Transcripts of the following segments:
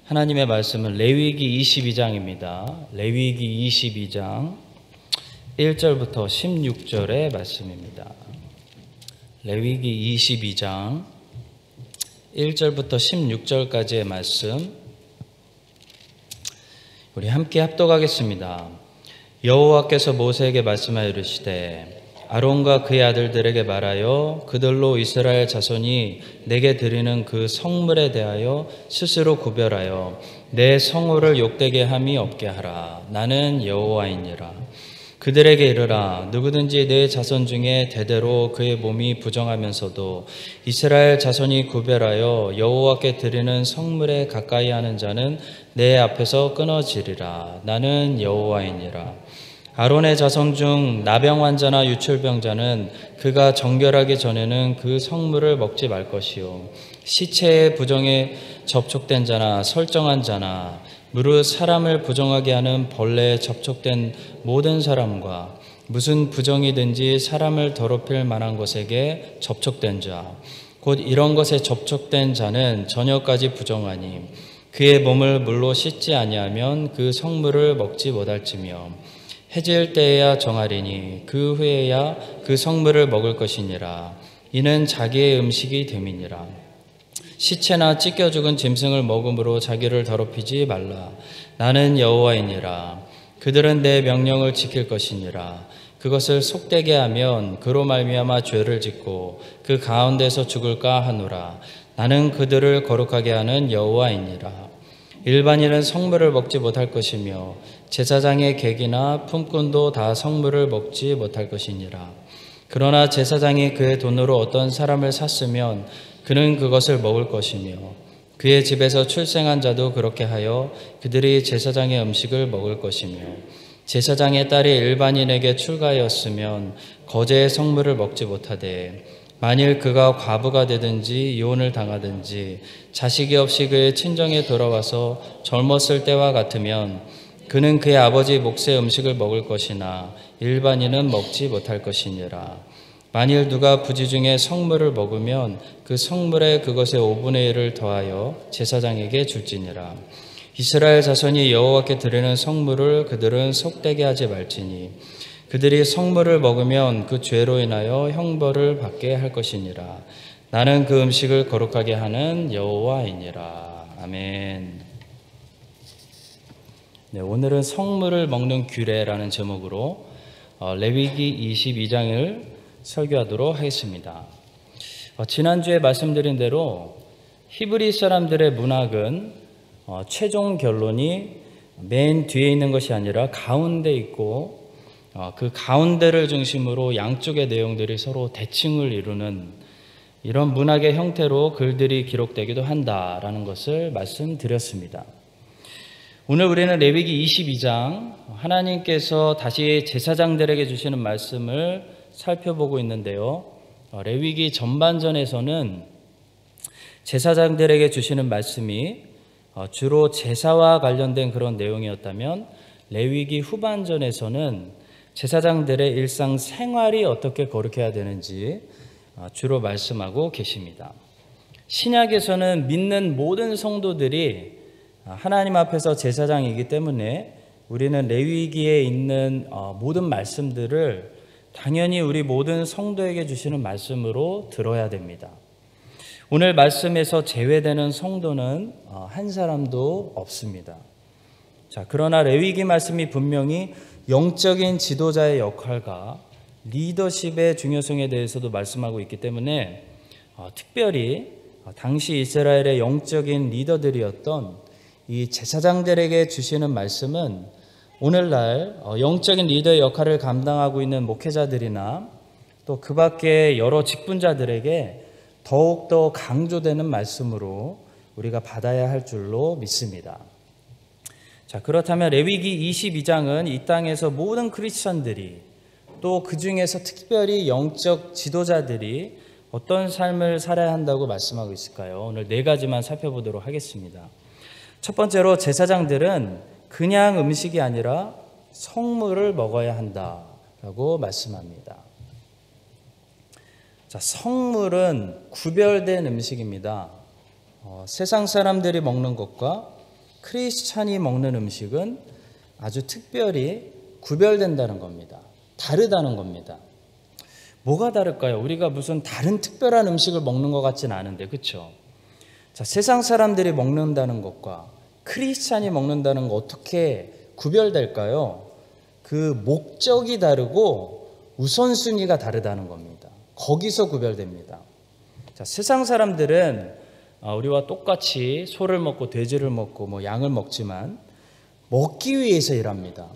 하나님의 말씀은 레위기 22장입니다. 레위기 22장 1절부터 16절의 말씀입니다. 레위기 22장 1절부터 16절까지의 말씀 우리 함께 합독하겠습니다. 여호와께서 모세에게 말씀하여 이르시되 아론과 그의 아들들에게 말하여 그들로 이스라엘 자손이 내게 드리는 그 성물에 대하여 스스로 구별하여 내 성호를 욕되게 함이 없게 하라. 나는 여호와이니라. 그들에게 이르라. 누구든지 내 자손 중에 대대로 그의 몸이 부정하면서도 이스라엘 자손이 구별하여 여호와께 드리는 성물에 가까이 하는 자는 내 앞에서 끊어지리라. 나는 여호와이니라. 아론의 자손 중 나병 환자나 유출병자는 그가 정결하기 전에는 그 성물을 먹지 말 것이요 시체의 부정에 접촉된 자나 설정한 자나 무릇 사람을 부정하게 하는 벌레에 접촉된 모든 사람과 무슨 부정이든지 사람을 더럽힐 만한 것에게 접촉된 자 곧 이런 것에 접촉된 자는 저녁까지 부정하니 그의 몸을 물로 씻지 아니하면 그 성물을 먹지 못할지며 해질 때에야 정하리니 그 후에야 그 성물을 먹을 것이니라. 이는 자기의 음식이 됨이니라. 시체나 찢겨 죽은 짐승을 먹음으로 자기를 더럽히지 말라. 나는 여호와이니라. 그들은 내 명령을 지킬 것이니라. 그것을 속되게 하면 그로 말미암아 죄를 짓고 그 가운데서 죽을까 하노라. 나는 그들을 거룩하게 하는 여호와이니라. 일반인은 성물을 먹지 못할 것이며 제사장의 객이나 품꾼도 다 성물을 먹지 못할 것이니라. 그러나 제사장이 그의 돈으로 어떤 사람을 샀으면 그는 그것을 먹을 것이며 그의 집에서 출생한 자도 그렇게 하여 그들이 제사장의 음식을 먹을 것이며 제사장의 딸이 일반인에게 출가하였으면 거제의 성물을 먹지 못하되 만일 그가 과부가 되든지 이혼을 당하든지 자식이 없이 그의 친정에 돌아와서 젊었을 때와 같으면 그는 그의 아버지 몫의 음식을 먹을 것이나 일반인은 먹지 못할 것이니라. 만일 누가 부지 중에 성물을 먹으면 그 성물에 그것의 5분의 1을 더하여 제사장에게 줄지니라. 이스라엘 자손이 여호와께 드리는 성물을 그들은 속되게 하지 말지니 그들이 성물을 먹으면 그 죄로 인하여 형벌을 받게 할 것이니라. 나는 그 음식을 거룩하게 하는 여호와이니라. 아멘. 네, 오늘은 성물을 먹는 규례라는 제목으로 레위기 22장을 설교하도록 하겠습니다. 지난주에 말씀드린 대로 히브리 사람들의 문학은 최종 결론이 맨 뒤에 있는 것이 아니라 가운데 있고 그 가운데를 중심으로 양쪽의 내용들이 서로 대칭을 이루는 이런 문학의 형태로 글들이 기록되기도 한다라는 것을 말씀드렸습니다. 오늘 우리는 레위기 22장 하나님께서 다시 제사장들에게 주시는 말씀을 살펴보고 있는데요. 레위기 전반전에서는 제사장들에게 주시는 말씀이 주로 제사와 관련된 그런 내용이었다면 레위기 후반전에서는 제사장들의 일상 생활이 어떻게 거룩해야 되는지 주로 말씀하고 계십니다. 신약에서는 믿는 모든 성도들이 하나님 앞에서 제사장이기 때문에 우리는 레위기에 있는 모든 말씀들을 당연히 우리 모든 성도에게 주시는 말씀으로 들어야 됩니다. 오늘 말씀에서 제외되는 성도는 한 사람도 없습니다. 자, 그러나 레위기 말씀이 분명히 영적인 지도자의 역할과 리더십의 중요성에 대해서도 말씀하고 있기 때문에 특별히 당시 이스라엘의 영적인 리더들이었던 이 제사장들에게 주시는 말씀은 오늘날 영적인 리더의 역할을 감당하고 있는 목회자들이나 또 그 밖에 여러 직분자들에게 더욱더 강조되는 말씀으로 우리가 받아야 할 줄로 믿습니다. 자, 그렇다면 레위기 22장은 이 땅에서 모든 크리스천들이 또 그 중에서 특별히 영적 지도자들이 어떤 삶을 살아야 한다고 말씀하고 있을까요? 오늘 4가지만 살펴보도록 하겠습니다. 첫 번째로 제사장들은 그냥 음식이 아니라 성물을 먹어야 한다라고 말씀합니다. 자, 성물은 구별된 음식입니다. 세상 사람들이 먹는 것과 크리스찬이 먹는 음식은 아주 특별히 구별된다는 겁니다. 다르다는 겁니다. 뭐가 다를까요? 우리가 무슨 다른 특별한 음식을 먹는 것 같지는 않은데, 그렇죠? 자, 세상 사람들이 먹는다는 것과 크리스찬이 먹는다는 것 어떻게 구별될까요? 그 목적이 다르고 우선순위가 다르다는 겁니다. 거기서 구별됩니다. 자, 세상 사람들은 우리와 똑같이 소를 먹고 돼지를 먹고 양을 먹지만 먹기 위해서 일합니다.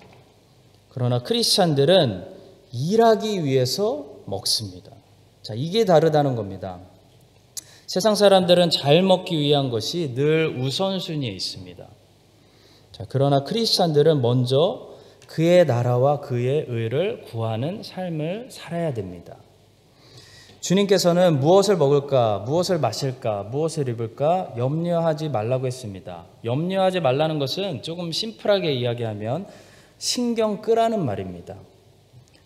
그러나 크리스찬들은 일하기 위해서 먹습니다. 자, 이게 다르다는 겁니다. 세상 사람들은 잘 먹기 위한 것이 늘 우선순위에 있습니다. 자, 그러나 크리스찬들은 먼저 그의 나라와 그의 의를 구하는 삶을 살아야 됩니다. 주님께서는 무엇을 먹을까, 무엇을 마실까, 무엇을 입을까 염려하지 말라고 했습니다. 염려하지 말라는 것은 조금 심플하게 이야기하면 신경 끄라는 말입니다.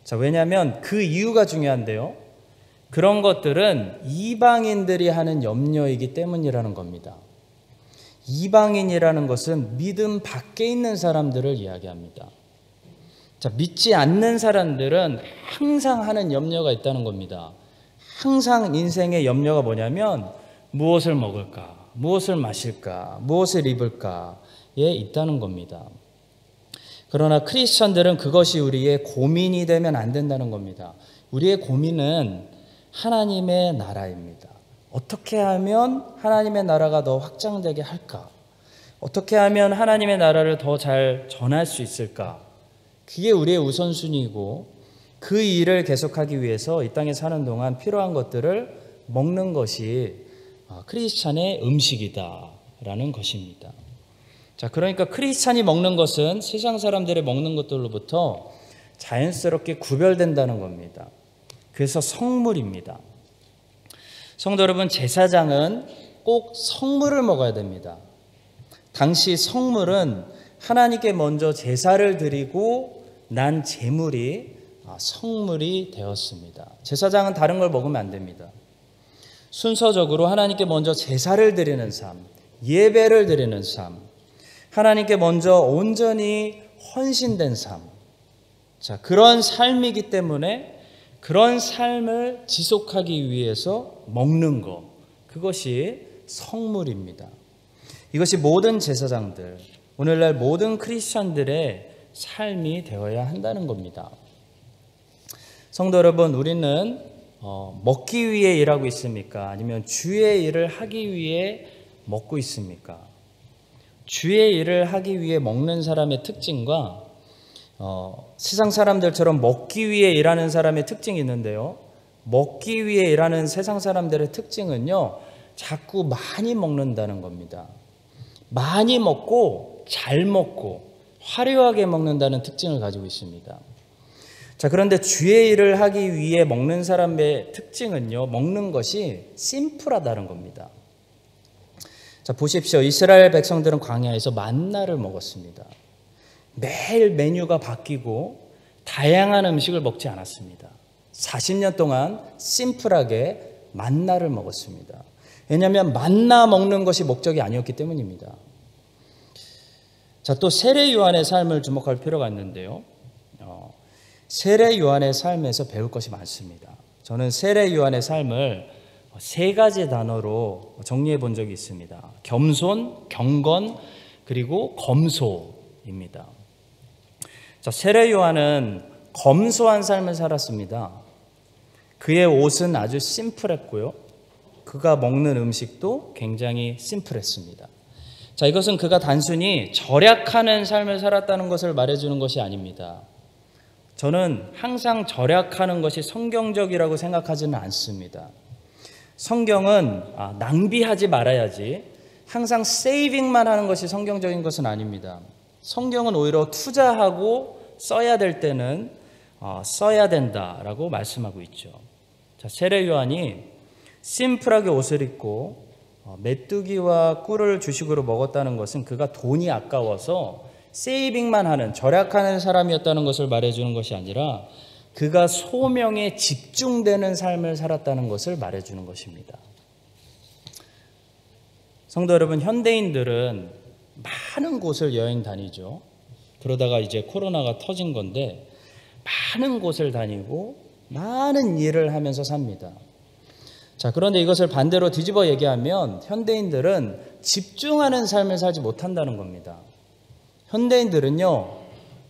자, 왜냐하면 그 이유가 중요한데요. 그런 것들은 이방인들이 하는 염려이기 때문이라는 겁니다. 이방인이라는 것은 믿음 밖에 있는 사람들을 이야기합니다. 자, 믿지 않는 사람들은 항상 하는 염려가 있다는 겁니다. 항상 인생의 염려가 뭐냐면 무엇을 먹을까, 무엇을 마실까, 무엇을 입을까에 있다는 겁니다. 그러나 크리스천들은 그것이 우리의 고민이 되면 안 된다는 겁니다. 우리의 고민은 하나님의 나라입니다. 어떻게 하면 하나님의 나라가 더 확장되게 할까? 어떻게 하면 하나님의 나라를 더 잘 전할 수 있을까? 그게 우리의 우선순위이고 그 일을 계속하기 위해서 이 땅에 사는 동안 필요한 것들을 먹는 것이 크리스찬의 음식이다라는 것입니다. 자, 그러니까 크리스찬이 먹는 것은 세상 사람들이 먹는 것들로부터 자연스럽게 구별된다는 겁니다. 그래서 성물입니다. 성도 여러분, 제사장은 꼭 성물을 먹어야 됩니다. 당시 성물은 하나님께 먼저 제사를 드리고 난 제물이 성물이 되었습니다. 제사장은 다른 걸 먹으면 안 됩니다. 순서적으로 하나님께 먼저 제사를 드리는 삶, 예배를 드리는 삶, 하나님께 먼저 온전히 헌신된 삶. 자, 그런 삶이기 때문에 그런 삶을 지속하기 위해서 먹는 것, 그것이 성물입니다. 이것이 모든 제사장들, 오늘날 모든 크리스천들의 삶이 되어야 한다는 겁니다. 성도 여러분, 우리는 먹기 위해 일하고 있습니까? 아니면 주의 일을 하기 위해 먹고 있습니까? 주의 일을 하기 위해 먹는 사람의 특징과 세상 사람들처럼 먹기 위해 일하는 사람의 특징이 있는데요. 먹기 위해 일하는 세상 사람들의 특징은요, 자꾸 많이 먹는다는 겁니다. 많이 먹고 잘 먹고 화려하게 먹는다는 특징을 가지고 있습니다. 자, 그런데 주의 일을 하기 위해 먹는 사람의 특징은요, 먹는 것이 심플하다는 겁니다. 자, 보십시오. 이스라엘 백성들은 광야에서 만나를 먹었습니다. 매일 메뉴가 바뀌고 다양한 음식을 먹지 않았습니다. 40년 동안 심플하게 만나를 먹었습니다. 왜냐하면 만나 먹는 것이 목적이 아니었기 때문입니다. 자, 또 세례 요한의 삶을 주목할 필요가 있는데요. 세례 요한의 삶에서 배울 것이 많습니다. 저는 세례 요한의 삶을 세 가지 단어로 정리해 본 적이 있습니다. 겸손, 경건, 그리고 검소입니다. 자, 세례 요한은 검소한 삶을 살았습니다. 그의 옷은 아주 심플했고요. 그가 먹는 음식도 굉장히 심플했습니다. 자, 이것은 그가 단순히 절약하는 삶을 살았다는 것을 말해주는 것이 아닙니다. 저는 항상 절약하는 것이 성경적이라고 생각하지는 않습니다. 성경은 낭비하지 말아야지 항상 세이빙만 하는 것이 성경적인 것은 아닙니다. 성경은 오히려 투자하고 써야 될 때는 써야 된다라고 말씀하고 있죠. 자, 세례 요한이 심플하게 옷을 입고 메뚜기와 꿀을 주식으로 먹었다는 것은 그가 돈이 아까워서 세이빙만 하는, 절약하는 사람이었다는 것을 말해주는 것이 아니라 그가 소명에 집중되는 삶을 살았다는 것을 말해주는 것입니다. 성도 여러분, 현대인들은 많은 곳을 여행 다니죠. 그러다가 이제 코로나가 터진 건데 많은 곳을 다니고 많은 일을 하면서 삽니다. 자, 그런데 이것을 반대로 뒤집어 얘기하면 현대인들은 집중하는 삶을 살지 못한다는 겁니다. 현대인들은요,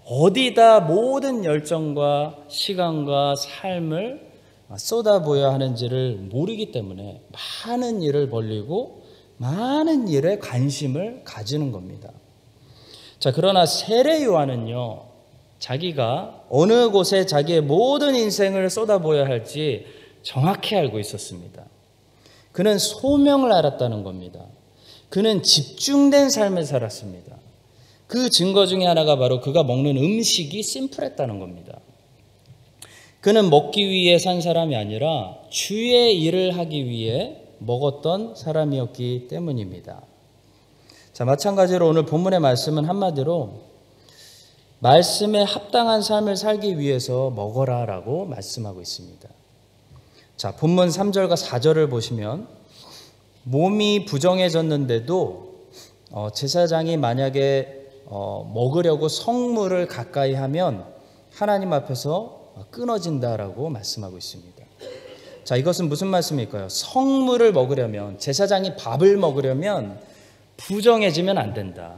어디다 모든 열정과 시간과 삶을 쏟아부어야 하는지를 모르기 때문에 많은 일을 벌리고 많은 일에 관심을 가지는 겁니다. 자, 그러나 세례 요한은요, 자기가 어느 곳에 자기의 모든 인생을 쏟아부어야 할지 정확히 알고 있었습니다. 그는 소명을 알았다는 겁니다. 그는 집중된 삶을 살았습니다. 그 증거 중에 하나가 바로 그가 먹는 음식이 심플했다는 겁니다. 그는 먹기 위해 산 사람이 아니라 주의 일을 하기 위해 먹었던 사람이었기 때문입니다. 자, 마찬가지로 오늘 본문의 말씀은 한마디로 말씀에 합당한 삶을 살기 위해서 먹어라라고 말씀하고 있습니다. 자, 본문 3절과 4절을 보시면 몸이 부정해졌는데도 제사장이 만약에 먹으려고 성물을 가까이 하면 하나님 앞에서 끊어진다라고 말씀하고 있습니다. 자, 이것은 무슨 말씀일까요? 성물을 먹으려면, 제사장이 밥을 먹으려면 부정해지면 안 된다.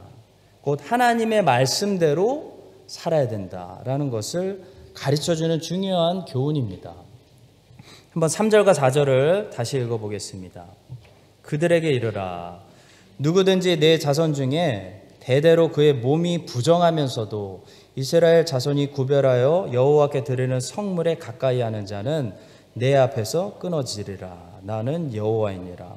곧 하나님의 말씀대로 살아야 된다라는 것을 가르쳐주는 중요한 교훈입니다. 한번 3절과 4절을 다시 읽어보겠습니다. 그들에게 이르라. 누구든지 내 자손 중에 대대로 그의 몸이 부정하면서도 이스라엘 자손이 구별하여 여호와께 드리는 성물에 가까이 하는 자는 내 앞에서 끊어지리라. 나는 여호와이니라.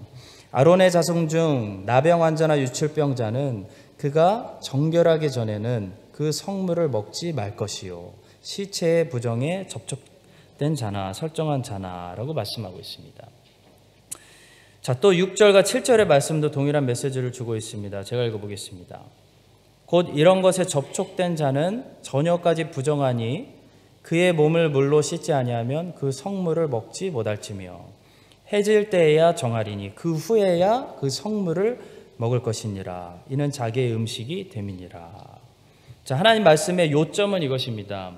아론의 자손 중 나병 환자나 유출병자는 그가 정결하기 전에는 그 성물을 먹지 말 것이요 시체의 부정에 접촉된 자나 설정한 자나라고 말씀하고 있습니다. 자, 또 6절과 7절의 말씀도 동일한 메시지를 주고 있습니다. 제가 읽어보겠습니다. 곧 이런 것에 접촉된 자는 저녁까지 부정하니 그의 몸을 물로 씻지 아니하면 그 성물을 먹지 못할지며 해질 때에야 정하리니 그 후에야 그 성물을 먹을 것이니라. 이는 자기의 음식이 됨이니라. 자, 하나님 말씀의 요점은 이것입니다.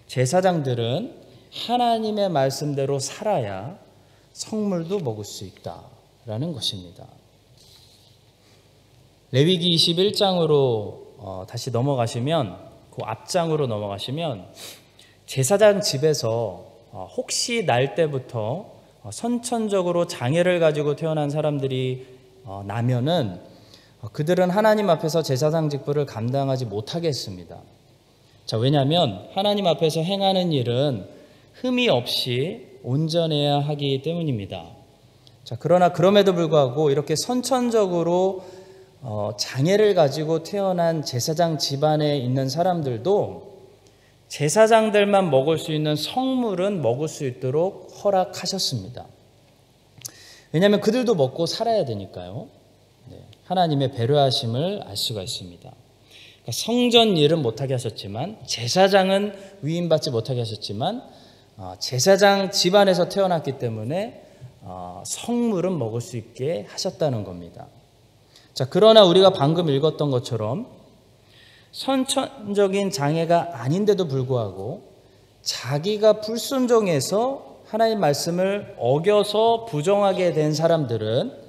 제사장들은 하나님의 말씀대로 살아야 성물도 먹을 수 있다라는 것입니다. 레위기 21장으로 다시 넘어가시면, 그 앞장으로 넘어가시면 제사장 집에서 혹시 날 때부터 선천적으로 장애를 가지고 태어난 사람들이 나면은 그들은 하나님 앞에서 제사장 직분을 감당하지 못하게 했습니다. 자, 왜냐하면 하나님 앞에서 행하는 일은 흠이 없이 온전해야 하기 때문입니다. 자, 그러나 그럼에도 불구하고 이렇게 선천적으로 장애를 가지고 태어난 제사장 집안에 있는 사람들도 제사장들만 먹을 수 있는 성물은 먹을 수 있도록 허락하셨습니다. 왜냐하면 그들도 먹고 살아야 되니까요. 하나님의 배려하심을 알 수가 있습니다. 그러니까 성전 일은 못하게 하셨지만, 제사장은 위임받지 못하게 하셨지만, 제사장 집안에서 태어났기 때문에 성물은 먹을 수 있게 하셨다는 겁니다. 자, 그러나 우리가 방금 읽었던 것처럼 선천적인 장애가 아닌데도 불구하고 자기가 불순종해서 하나님 말씀을 어겨서 부정하게 된 사람들은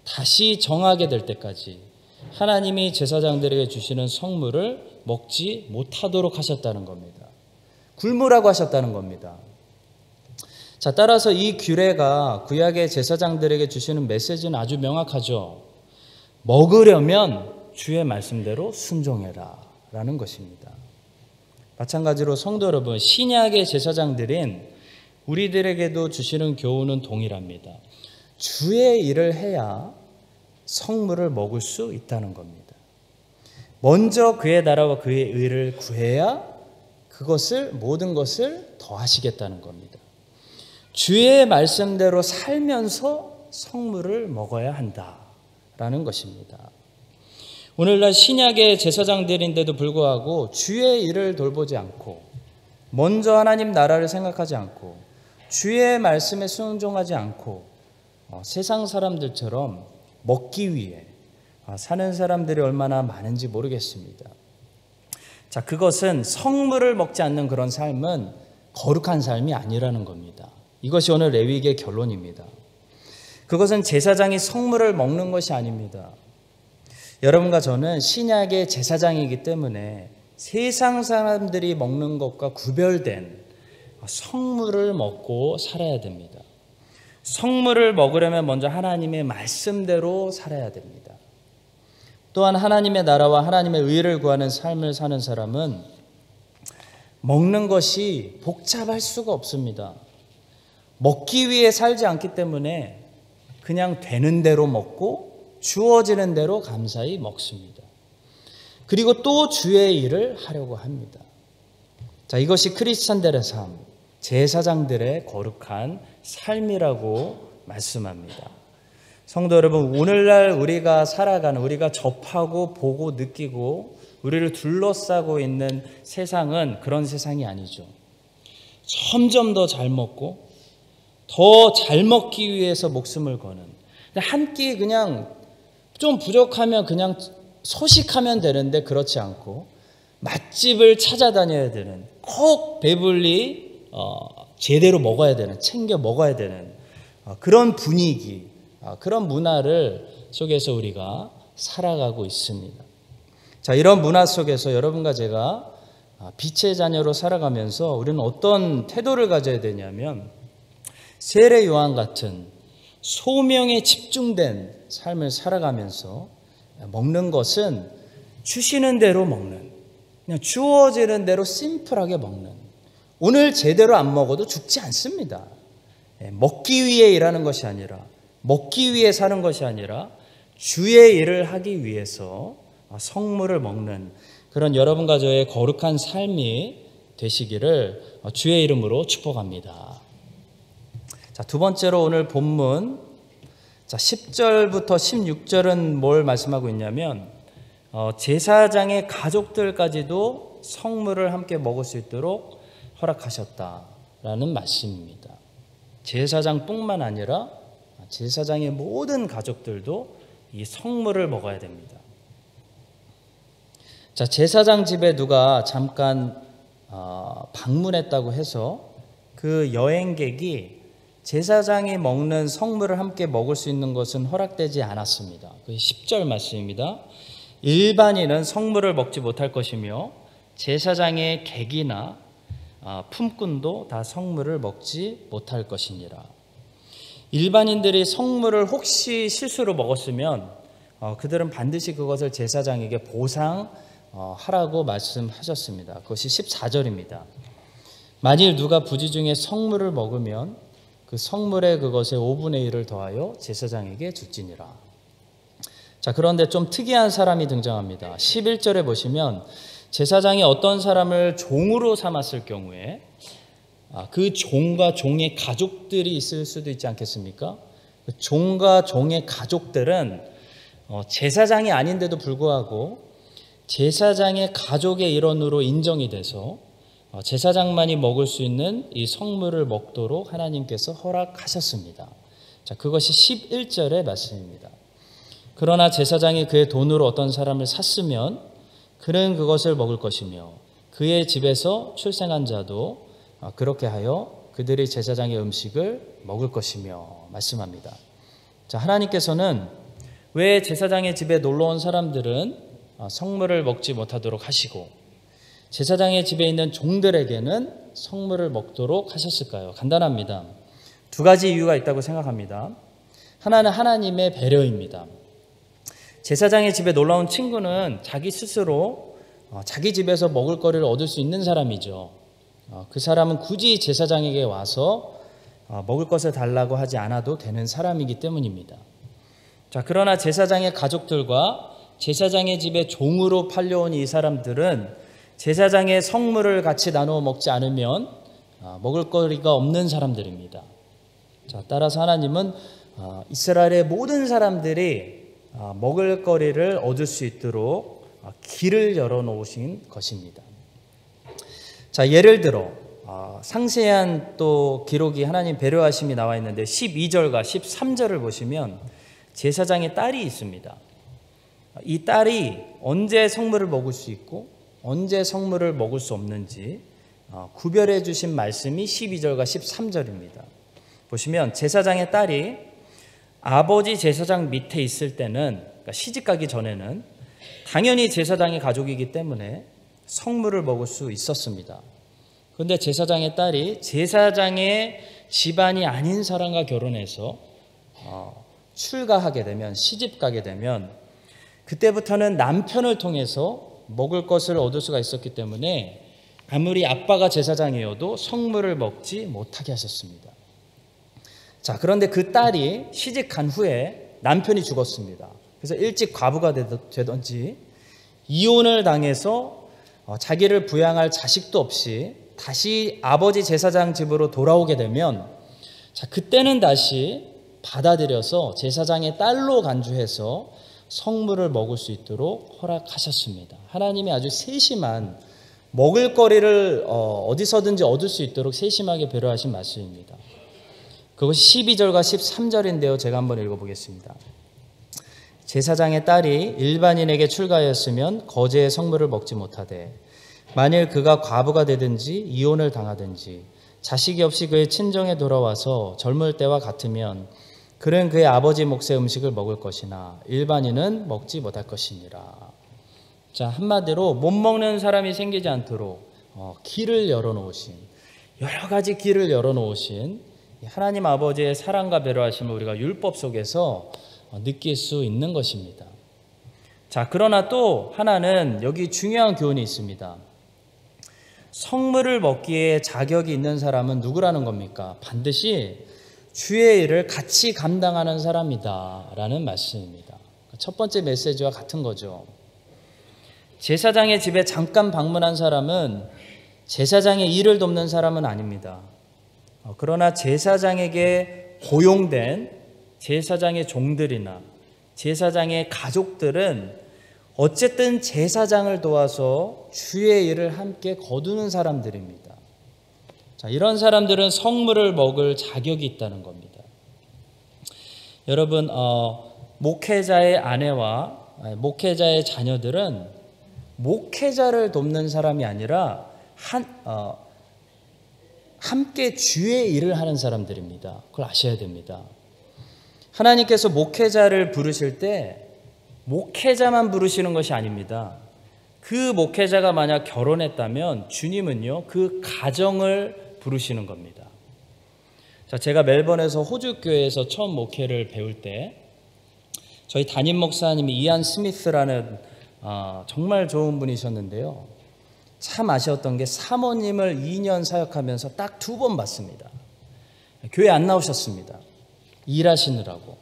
다시 정하게 될 때까지 하나님이 제사장들에게 주시는 성물을 먹지 못하도록 하셨다는 겁니다. 굶으라고 하셨다는 겁니다. 자, 따라서 이 규례가 구약의 제사장들에게 주시는 메시지는 아주 명확하죠. 먹으려면 주의 말씀대로 순종해라 라는 것입니다. 마찬가지로 성도 여러분, 신약의 제사장들인 우리들에게도 주시는 교훈은 동일합니다. 주의 일을 해야 성물을 먹을 수 있다는 겁니다. 먼저 그의 나라와 그의 의를 구해야 그것을, 모든 것을 더하시겠다는 겁니다. 주의 말씀대로 살면서 성물을 먹어야 한다라는 것입니다. 오늘날 신약의 제사장들인데도 불구하고 주의 일을 돌보지 않고, 먼저 하나님 나라를 생각하지 않고, 주의 말씀에 순종하지 않고 세상 사람들처럼 먹기 위해, 사는 사람들이 얼마나 많은지 모르겠습니다. 자, 그것은 성물을 먹지 않는 그런 삶은 거룩한 삶이 아니라는 겁니다. 이것이 오늘 레위기의 결론입니다. 그것은 제사장이 성물을 먹는 것이 아닙니다. 여러분과 저는 신약의 제사장이기 때문에 세상 사람들이 먹는 것과 구별된 성물을 먹고 살아야 됩니다. 성물을 먹으려면 먼저 하나님의 말씀대로 살아야 됩니다. 또한 하나님의 나라와 하나님의 의를 구하는 삶을 사는 사람은 먹는 것이 복잡할 수가 없습니다. 먹기 위해 살지 않기 때문에 그냥 되는 대로 먹고 주어지는 대로 감사히 먹습니다. 그리고 또 주의 일을 하려고 합니다. 자, 이것이 크리스찬들의 삶, 제사장들의 거룩한 삶이라고 말씀합니다. 성도 여러분, 오늘날 우리가 살아가는, 우리가 접하고 보고 느끼고 우리를 둘러싸고 있는 세상은 그런 세상이 아니죠. 점점 더 잘 먹고 더 잘 먹기 위해서 목숨을 거는, 한 끼 그냥 좀 부족하면 그냥 소식하면 되는데 그렇지 않고 맛집을 찾아다녀야 되는, 꼭 배불리 제대로 먹어야 되는, 챙겨 먹어야 되는 그런 분위기, 그런 문화를 속에서 우리가 살아가고 있습니다. 자, 이런 문화 속에서 여러분과 제가 빛의 자녀로 살아가면서 우리는 어떤 태도를 가져야 되냐면, 세례 요한 같은 소명에 집중된 삶을 살아가면서 먹는 것은 주시는 대로 먹는, 그냥 주어지는 대로 심플하게 먹는, 오늘 제대로 안 먹어도 죽지 않습니다. 먹기 위해 일하는 것이 아니라, 먹기 위해 사는 것이 아니라 주의 일을 하기 위해서 성물을 먹는 그런 여러분과 저의 거룩한 삶이 되시기를 주의 이름으로 축복합니다. 자, 두 번째로 오늘 본문 10절부터 16절은 뭘 말씀하고 있냐면, 제사장의 가족들까지도 성물을 함께 먹을 수 있도록 허락하셨다라는 말씀입니다. 제사장뿐만 아니라 제사장의 모든 가족들도 이 성물을 먹어야 됩니다. 자, 제사장 집에 누가 잠깐 방문했다고 해서 그 여행객이 제사장이 먹는 성물을 함께 먹을 수 있는 것은 허락되지 않았습니다. 그 10절 말씀입니다. 일반인은 성물을 먹지 못할 것이며 제사장의 객이나 품꾼도 다 성물을 먹지 못할 것이니라. 일반인들이 성물을 혹시 실수로 먹었으면 그들은 반드시 그것을 제사장에게 보상하라고 말씀하셨습니다. 그것이 14절입니다. 만일 누가 부지 중에 성물을 먹으면 그 성물에 그것의 5분의 1을 더하여 제사장에게 줄지니라. 자, 그런데 좀 특이한 사람이 등장합니다. 11절에 보시면 제사장이 어떤 사람을 종으로 삼았을 경우에 그 종과 종의 가족들이 있을 수도 있지 않겠습니까? 종과 종의 가족들은 제사장이 아닌데도 불구하고 제사장의 가족의 일원으로 인정이 돼서 제사장만이 먹을 수 있는 이 성물을 먹도록 하나님께서 허락하셨습니다. 자, 그것이 11절의 말씀입니다. 그러나 제사장이 그의 돈으로 어떤 사람을 샀으면 그는 그것을 먹을 것이며 그의 집에서 출생한 자도 그렇게 하여 그들이 제사장의 음식을 먹을 것이며 말씀합니다. 자, 하나님께서는 왜 제사장의 집에 놀러온 사람들은 성물을 먹지 못하도록 하시고 제사장의 집에 있는 종들에게는 성물을 먹도록 하셨을까요? 간단합니다. 두 가지 이유가 있다고 생각합니다. 하나는 하나님의 배려입니다. 제사장의 집에 놀러온 친구는 자기 스스로 자기 집에서 먹을 거리를 얻을 수 있는 사람이죠. 그 사람은 굳이 제사장에게 와서 먹을 것을 달라고 하지 않아도 되는 사람이기 때문입니다. 자, 그러나 제사장의 가족들과 제사장의 집에 종으로 팔려온 이 사람들은 제사장의 성물을 같이 나누어 먹지 않으면 먹을 거리가 없는 사람들입니다. 자, 따라서 하나님은 이스라엘의 모든 사람들이 먹을 거리를 얻을 수 있도록 길을 열어놓으신 것입니다. 자, 예를 들어 상세한 또 기록이 하나님 배려하심이 나와 있는데 12절과 13절을 보시면 제사장의 딸이 있습니다. 이 딸이 언제 성물을 먹을 수 있고 언제 성물을 먹을 수 없는지 구별해 주신 말씀이 12절과 13절입니다. 보시면 제사장의 딸이 아버지 제사장 밑에 있을 때는, 그러니까 시집가기 전에는 당연히 제사장의 가족이기 때문에 성물을 먹을 수 있었습니다. 그런데 제사장의 딸이 제사장의 집안이 아닌 사람과 결혼해서 출가하게 되면, 시집가게 되면 그때부터는 남편을 통해서 먹을 것을 얻을 수가 있었기 때문에 아무리 아빠가 제사장이어도 성물을 먹지 못하게 하셨습니다. 자, 그런데 그 딸이 시집간 후에 남편이 죽었습니다. 그래서 일찍 과부가 되든지 이혼을 당해서 자기를 부양할 자식도 없이 다시 아버지 제사장 집으로 돌아오게 되면, 자, 그때는 다시 받아들여서 제사장의 딸로 간주해서 성물을 먹을 수 있도록 허락하셨습니다. 하나님이 아주 세심한, 먹을 거리를 어디서든지 얻을 수 있도록 세심하게 배려하신 말씀입니다. 그것이 12절과 13절인데요. 제가 한번 읽어보겠습니다. 제사장의 딸이 일반인에게 출가하였으면 거제의 성물을 먹지 못하되 만일 그가 과부가 되든지 이혼을 당하든지 자식이 없이 그의 친정에 돌아와서 젊을 때와 같으면 그는 그의 아버지 몫의 음식을 먹을 것이나 일반인은 먹지 못할 것이니라. 자, 한마디로 못 먹는 사람이 생기지 않도록 길을 열어놓으신, 여러 가지 길을 열어놓으신 하나님 아버지의 사랑과 배려하심을 우리가 율법 속에서 느낄 수 있는 것입니다. 자, 그러나 또 하나는 여기 중요한 교훈이 있습니다. 성물을 먹기에 자격이 있는 사람은 누구라는 겁니까? 반드시 주의 일을 같이 감당하는 사람이다 라는 말씀입니다. 첫 번째 메시지와 같은 거죠. 제사장의 집에 잠깐 방문한 사람은 제사장의 일을 돕는 사람은 아닙니다. 그러나 제사장에게 고용된 제사장의 종들이나 제사장의 가족들은 어쨌든 제사장을 도와서 주의 일을 함께 거두는 사람들입니다. 자, 이런 사람들은 성물을 먹을 자격이 있다는 겁니다. 여러분, 목회자의 아내와 목회자의 자녀들은 목회자를 돕는 사람이 아니라 함께 주의 일을 하는 사람들입니다. 그걸 아셔야 됩니다. 하나님께서 목회자를 부르실 때 목회자만 부르시는 것이 아닙니다. 그 목회자가 만약 결혼했다면 주님은요, 그 가정을 부르시는 겁니다. 자, 제가 멜번에서 호주교회에서 처음 목회를 배울 때 저희 담임 목사님이 이안 스미스라는 정말 좋은 분이셨는데요. 참 아쉬웠던 게 사모님을 2년 사역하면서 딱 2번 봤습니다. 교회 안 나오셨습니다. 일하시느라고.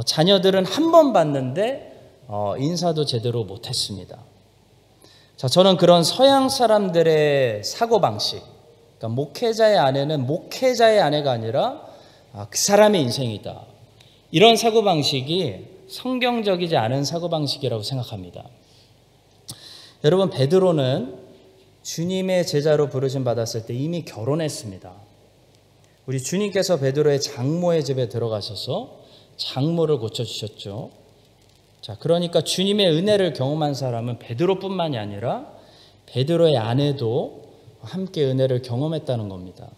자녀들은 한 번 봤는데 인사도 제대로 못했습니다. 자, 저는 그런 서양 사람들의 사고방식, 그러니까 목회자의 아내는 목회자의 아내가 아니라 그 사람의 인생이다, 이런 사고방식이 성경적이지 않은 사고방식이라고 생각합니다. 여러분, 베드로는 주님의 제자로 부르심 받았을 때 이미 결혼했습니다. 우리 주님께서 베드로의 장모의 집에 들어가셔서 장모를 고쳐주셨죠. 자, 그러니까 주님의 은혜를 경험한 사람은 베드로뿐만이 아니라 베드로의 아내도 함께 은혜를 경험했다는 겁니다.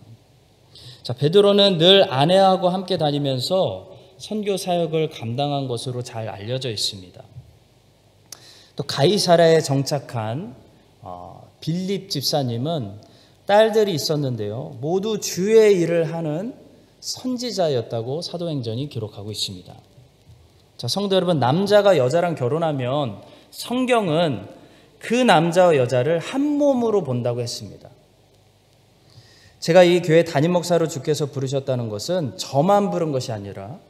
자, 베드로는 늘 아내하고 함께 다니면서 선교 사역을 감당한 것으로 잘 알려져 있습니다. 또 가이사랴에 정착한 빌립 집사님은 딸들이 있었는데요, 모두 주의 일을 하는 선지자였다고 사도행전이 기록하고 있습니다. 자, 성도 여러분, 남자가 여자랑 결혼하면 성경은 그 남자와 여자를 한 몸으로 본다고 했습니다. 제가 이 교회 담임 목사로 주께서 부르셨다는 것은 저만 부른 것이 아니라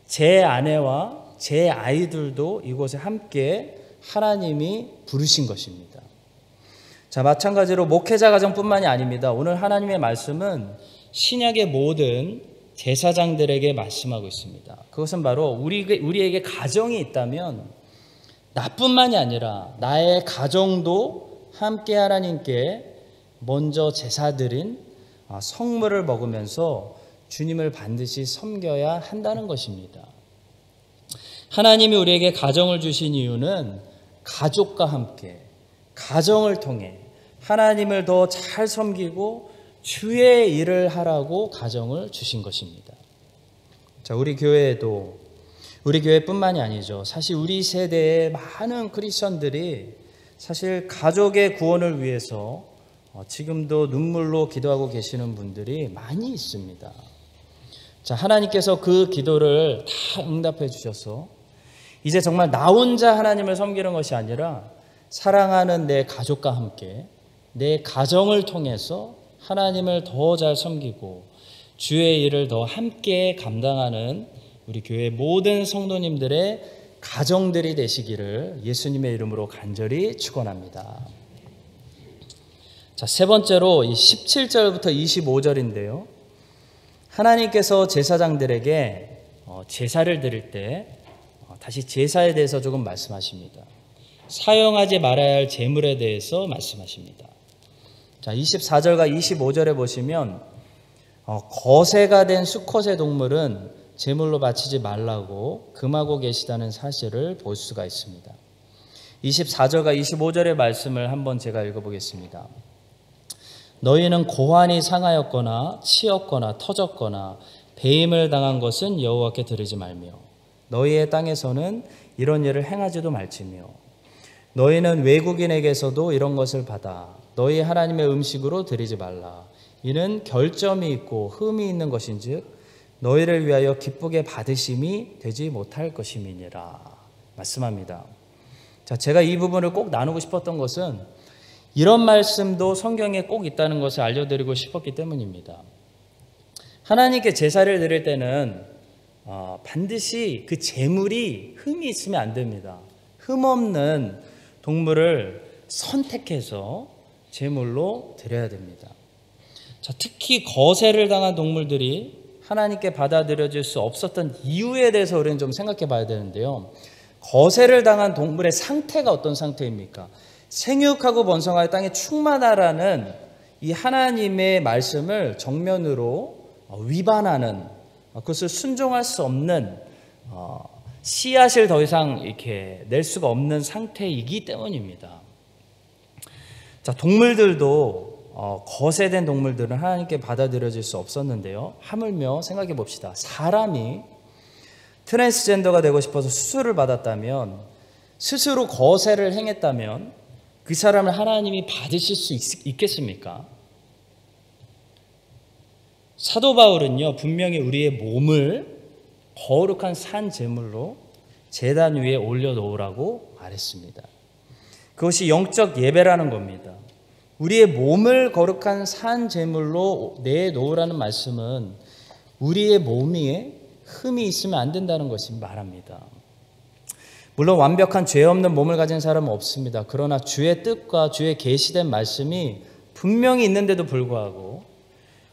제 아내와 제 아이들도 이곳에 함께 하나님이 부르신 것입니다. 자, 마찬가지로 목회자 가정뿐만이 아닙니다. 오늘 하나님의 말씀은 신약의 모든 제사장들에게 말씀하고 있습니다. 그것은 바로 우리에게 가정이 있다면 나뿐만이 아니라 나의 가정도 함께 하나님께 먼저 제사드린 성물을 먹으면서 주님을 반드시 섬겨야 한다는 것입니다. 하나님이 우리에게 가정을 주신 이유는 가족과 함께, 가정을 통해 하나님을 더 잘 섬기고 주의 일을 하라고 가정을 주신 것입니다. 자, 우리 교회에도, 우리 교회뿐만이 아니죠. 사실 우리 세대의 많은 크리스천들이 사실 가족의 구원을 위해서 지금도 눈물로 기도하고 계시는 분들이 많이 있습니다. 자, 하나님께서 그 기도를 다 응답해 주셔서 이제 정말 나 혼자 하나님을 섬기는 것이 아니라 사랑하는 내 가족과 함께 내 가정을 통해서 하나님을 더 잘 섬기고 주의 일을 더 함께 감당하는 우리 교회 모든 성도님들의 가정들이 되시기를 예수님의 이름으로 간절히 축원합니다. 자, 세 번째로 이 17절부터 25절인데요. 하나님께서 제사장들에게 제사를 드릴 때 다시 제사에 대해서 조금 말씀하십니다. 사용하지 말아야 할 제물에 대해서 말씀하십니다. 자, 24절과 25절에 보시면 거세가 된 수컷의 동물은 제물로 바치지 말라고 금하고 계시다는 사실을 볼 수가 있습니다. 24절과 25절의 말씀을 한번 제가 읽어보겠습니다. 너희는 고환이 상하였거나 치였거나 터졌거나 배임을 당한 것은 여호와께 드리지 말며 너희의 땅에서는 이런 일을 행하지도 말지며 너희는 외국인에게서도 이런 것을 받아 너희 하나님의 음식으로 드리지 말라. 이는 결점이 있고 흠이 있는 것인즉 너희를 위하여 기쁘게 받으심이 되지 못할 것임이니라 말씀합니다. 자, 제가 이 부분을 꼭 나누고 싶었던 것은 이런 말씀도 성경에 꼭 있다는 것을 알려드리고 싶었기 때문입니다. 하나님께 제사를 드릴 때는 반드시 그 제물이 흠이 있으면 안 됩니다. 흠 없는 동물을 선택해서 제물로 드려야 됩니다. 자, 특히 거세를 당한 동물들이 하나님께 받아들여질 수 없었던 이유에 대해서 우리는 좀 생각해 봐야 되는데요. 거세를 당한 동물의 상태가 어떤 상태입니까? 생육하고 번성하여 땅에 충만하라는 이 하나님의 말씀을 정면으로 위반하는, 그것을 순종할 수 없는, 씨앗을 더 이상 이렇게 낼 수가 없는 상태이기 때문입니다. 자, 동물들도 거세된 동물들은 하나님께 받아들여질 수 없었는데요. 하물며 생각해 봅시다. 사람이 트랜스젠더가 되고 싶어서 수술을 받았다면, 스스로 거세를 행했다면 그 사람을 하나님이 받으실 수 있겠습니까? 사도 바울은요, 분명히 우리의 몸을 거룩한 산 제물로 제단 위에 올려놓으라고 말했습니다. 그것이 영적 예배라는 겁니다. 우리의 몸을 거룩한 산 제물로 내놓으라는 말씀은 우리의 몸에 흠이 있으면 안 된다는 것을 말합니다. 물론 완벽한 죄 없는 몸을 가진 사람은 없습니다. 그러나 주의 뜻과 주의 계시된 말씀이 분명히 있는데도 불구하고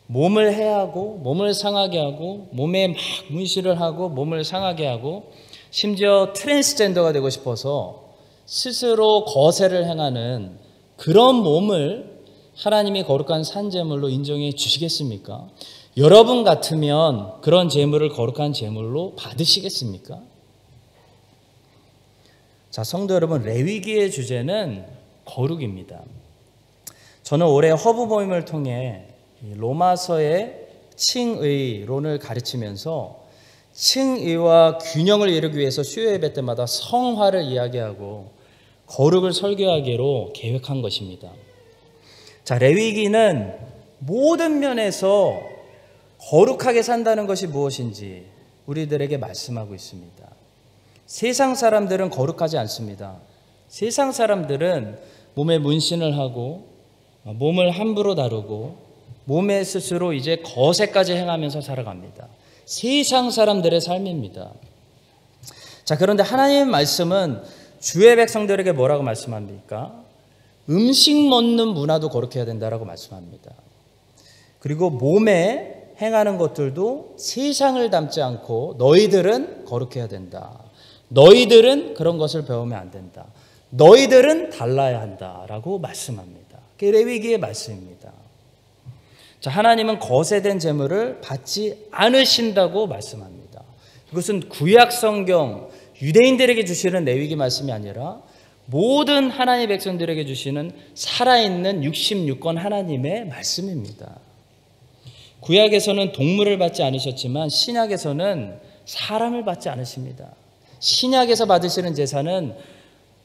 몸을 해하고 몸을 상하게 하고 몸에 막 문신을 하고 몸을 상하게 하고 심지어 트랜스젠더가 되고 싶어서 스스로 거세를 행하는 그런 몸을 하나님이 거룩한 산제물로 인정해 주시겠습니까? 여러분 같으면 그런 제물을 거룩한 제물로 받으시겠습니까? 자, 성도 여러분, 레위기의 주제는 거룩입니다. 저는 올해 허브 모임을 통해 로마서의 칭의론을 가르치면서 칭의와 균형을 이루기 위해서 수요 예배 때마다 성화를 이야기하고 거룩을 설교하기로 계획한 것입니다. 자, 레위기는 모든 면에서 거룩하게 산다는 것이 무엇인지 우리들에게 말씀하고 있습니다. 세상 사람들은 거룩하지 않습니다. 세상 사람들은 몸에 문신을 하고 몸을 함부로 다루고 몸에 스스로 이제 거세까지 행하면서 살아갑니다. 세상 사람들의 삶입니다. 자, 그런데 하나님의 말씀은 주의 백성들에게 뭐라고 말씀합니까? 음식 먹는 문화도 거룩해야 된다라고 말씀합니다. 그리고 몸에 행하는 것들도 세상을 닮지 않고 너희들은 거룩해야 된다. 너희들은 그런 것을 배우면 안 된다. 너희들은 달라야 한다라고 말씀합니다. 그게 레위기의 말씀입니다. 자, 하나님은 거세된 제물을 받지 않으신다고 말씀합니다. 이것은 구약 성경 유대인들에게 주시는 레위기 말씀이 아니라 모든 하나님의 백성들에게 주시는 살아있는 66권 하나님의 말씀입니다. 구약에서는 동물을 받지 않으셨지만 신약에서는 사람을 받지 않으십니다. 신약에서 받으시는 제사는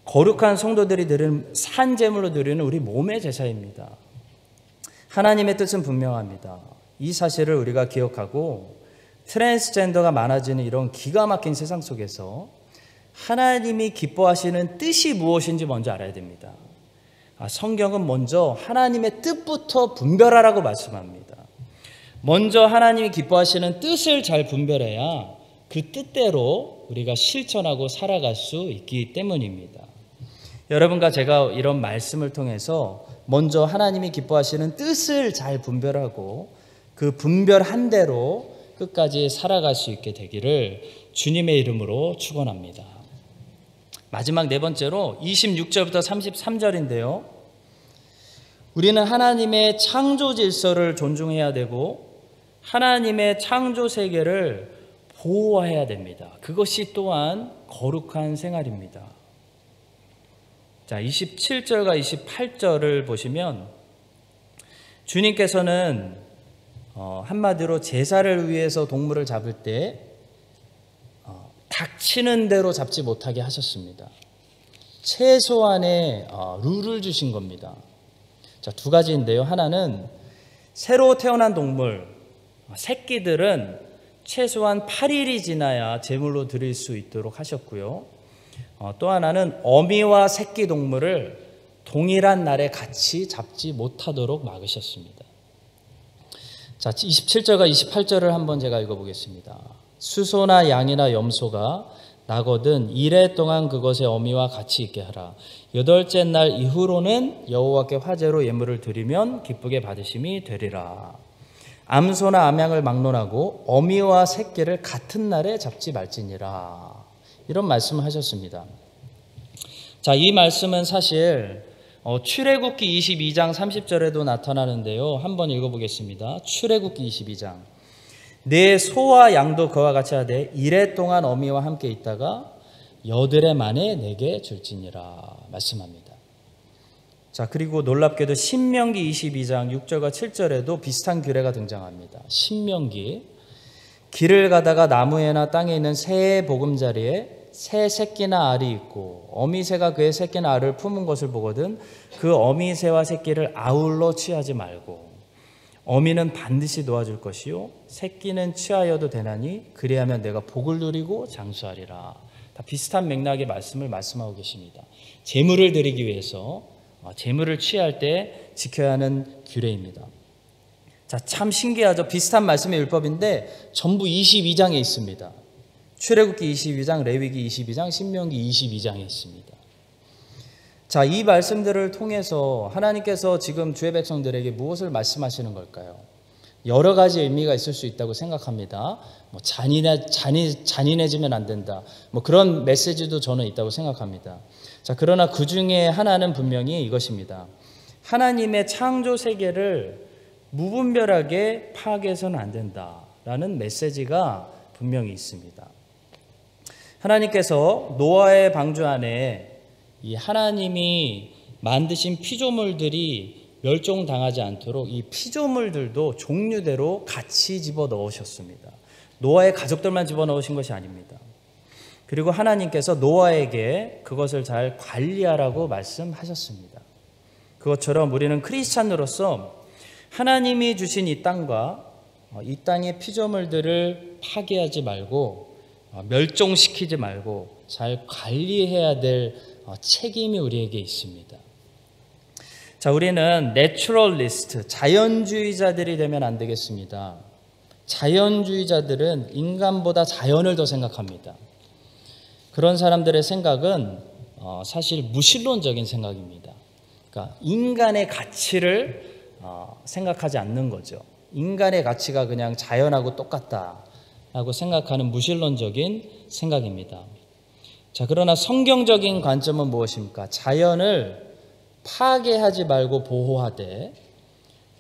거룩한 성도들이 드리는 산제물로 드리는 우리 몸의 제사입니다. 하나님의 뜻은 분명합니다. 이 사실을 우리가 기억하고 트랜스젠더가 많아지는 이런 기가 막힌 세상 속에서 하나님이 기뻐하시는 뜻이 무엇인지 먼저 알아야 됩니다. 성경은 먼저 하나님의 뜻부터 분별하라고 말씀합니다. 먼저 하나님이 기뻐하시는 뜻을 잘 분별해야 그 뜻대로 우리가 실천하고 살아갈 수 있기 때문입니다. 여러분과 제가 이런 말씀을 통해서 먼저 하나님이 기뻐하시는 뜻을 잘 분별하고 그 분별한 대로 끝까지 살아갈 수 있게 되기를 주님의 이름으로 축원합니다. 마지막 네 번째로 26절부터 33절인데요. 우리는 하나님의 창조 질서를 존중해야 되고 하나님의 창조 세계를 보호해야 됩니다. 그것이 또한 거룩한 생활입니다. 자, 27절과 28절을 보시면 주님께서는 한마디로 제사를 위해서 동물을 잡을 때 닥치는 대로 잡지 못하게 하셨습니다. 최소한의 룰을 주신 겁니다. 자, 두 가지인데요. 하나는 새로 태어난 동물, 새끼들은 최소한 8일이 지나야 제물로 드릴 수 있도록 하셨고요. 또 하나는 어미와 새끼 동물을 동일한 날에 같이 잡지 못하도록 막으셨습니다. 자, 27절과 28절을 한번 제가 읽어보겠습니다. 수소나 양이나 염소가 나거든 이래 동안 그것의 어미와 같이 있게 하라. 8째 날 이후로는 여호와께 화제로 예물을 드리면 기쁘게 받으심이 되리라. 암소나 암양을 막론하고 어미와 새끼를 같은 날에 잡지 말지니라. 이런 말씀을 하셨습니다. 자, 이 말씀은 사실 출애굽기 22장 30절에도 나타나는데요. 한번 읽어보겠습니다. 출애굽기 22장. 내 소와 양도 그와 같이 하되 이래 동안 어미와 함께 있다가 8해 만에 내게 줄지니라 말씀합니다. 자, 그리고 놀랍게도 신명기 22장 6절과 7절에도 비슷한 규례가 등장합니다. 신명기, 길을 가다가 나무에나 땅에 있는 새의 보금자리에 새 새끼나 알이 있고 어미새가 그의 새끼나 알을 품은 것을 보거든 그 어미새와 새끼를 아울러 취하지 말고 어미는 반드시 놓아줄 것이요 새끼는 취하여도 되나니 그리하면 내가 복을 누리고 장수하리라. 다 비슷한 맥락의 말씀을 말씀하고 계십니다. 제물을 드리기 위해서 제물을 취할 때 지켜야 하는 규례입니다. 자, 참 신기하죠. 비슷한 말씀의 율법인데 전부 22장에 있습니다. 출애굽기 22장, 레위기 22장, 신명기 22장에 있습니다. 자, 이 말씀들을 통해서 하나님께서 지금 주의 백성들에게 무엇을 말씀하시는 걸까요? 여러 가지 의미가 있을 수 있다고 생각합니다. 잔인해지면 안 된다. 그런 메시지도 저는 있다고 생각합니다. 자, 그러나 그 중에 하나는 분명히 이것입니다. 하나님의 창조 세계를 무분별하게 파괴해서는 안 된다라는 메시지가 분명히 있습니다. 하나님께서 노아의 방주 안에 이 하나님이 만드신 피조물들이 멸종당하지 않도록 이 피조물들도 종류대로 같이 집어넣으셨습니다. 노아의 가족들만 집어넣으신 것이 아닙니다. 그리고 하나님께서 노아에게 그것을 잘 관리하라고 말씀하셨습니다. 그것처럼 우리는 크리스찬으로서 하나님이 주신 이 땅과 이 땅의 피조물들을 파괴하지 말고 멸종시키지 말고 잘 관리해야 될 책임이 우리에게 있습니다. 자, 우리는 내추럴리스트, 자연주의자들이 되면 안 되겠습니다. 자연주의자들은 인간보다 자연을 더 생각합니다. 그런 사람들의 생각은 사실 무신론적인 생각입니다. 그러니까 인간의 가치를 생각하지 않는 거죠. 인간의 가치가 그냥 자연하고 똑같다라고 생각하는 무신론적인 생각입니다. 자, 그러나 성경적인 관점은 무엇입니까? 자연을 파괴하지 말고 보호하되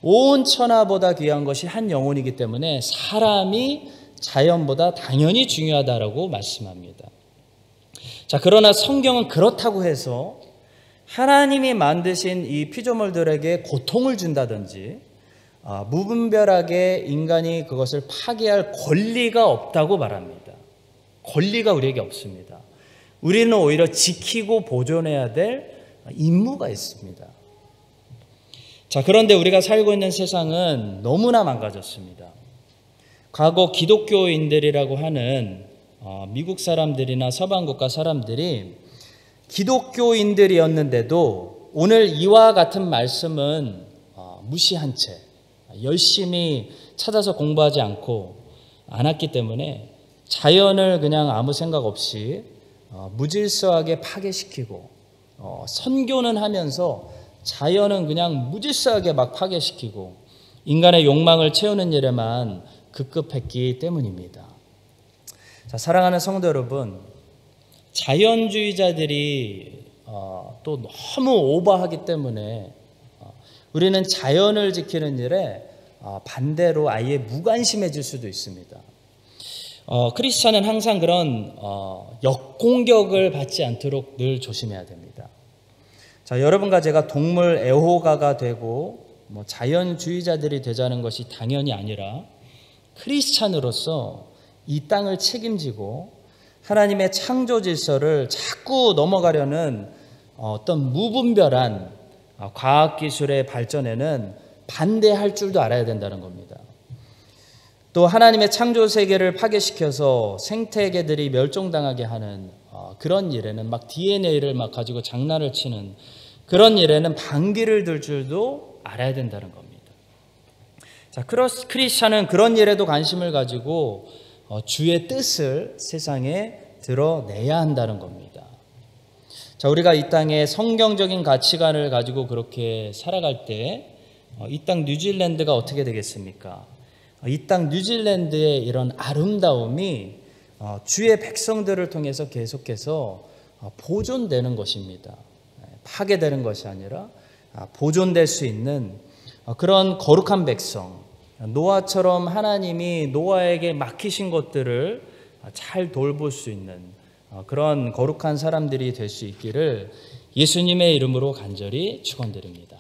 온 천하보다 귀한 것이 한 영혼이기 때문에 사람이 자연보다 당연히 중요하다라고 말씀합니다. 자, 그러나 성경은 그렇다고 해서 하나님이 만드신 이 피조물들에게 고통을 준다든지 무분별하게 인간이 그것을 파괴할 권리가 없다고 말합니다. 권리가 우리에게 없습니다. 우리는 오히려 지키고 보존해야 될 임무가 있습니다. 자, 그런데 우리가 살고 있는 세상은 너무나 망가졌습니다. 과거 기독교인들이라고 하는 미국 사람들이나 서방 국가 사람들이 기독교인들이었는데도 오늘 이와 같은 말씀은 무시한 채 열심히 찾아서 공부하지 않았기 때문에 자연을 그냥 아무 생각 없이 무질서하게 파괴시키고 선교는 하면서 자연은 그냥 무질서하게 막 파괴시키고 인간의 욕망을 채우는 일에만 급급했기 때문입니다. 자, 사랑하는 성도 여러분, 자연주의자들이 또 너무 오버하기 때문에 우리는 자연을 지키는 일에 반대로 아예 무관심해질 수도 있습니다. 크리스찬은 항상 그런 역공격을 받지 않도록 늘 조심해야 됩니다. 자, 여러분과 제가 동물 애호가가 되고 자연주의자들이 되자는 것이 당연히 아니라 크리스찬으로서 이 땅을 책임지고 하나님의 창조 질서를 자꾸 넘어가려는 어떤 무분별한 과학기술의 발전에는 반대할 줄도 알아야 된다는 겁니다. 또 하나님의 창조 세계를 파괴시켜서 생태계들이 멸종당하게 하는 그런 일에는 막 DNA를 막 가지고 장난을 치는 그런 일에는 반기를 들 줄도 알아야 된다는 겁니다. 자, 크리스찬은 그런 일에도 관심을 가지고 주의 뜻을 세상에 드러내야 한다는 겁니다. 자, 우리가 이 땅에 성경적인 가치관을 가지고 그렇게 살아갈 때 이 땅 뉴질랜드가 어떻게 되겠습니까? 이 땅 뉴질랜드의 이런 아름다움이 주의 백성들을 통해서 계속해서 보존되는 것입니다. 파괴되는 것이 아니라 보존될 수 있는 그런 거룩한 백성, 노아처럼 하나님이 노아에게 맡기신 것들을 잘 돌볼 수 있는 그런 거룩한 사람들이 될 수 있기를 예수님의 이름으로 간절히 축원드립니다.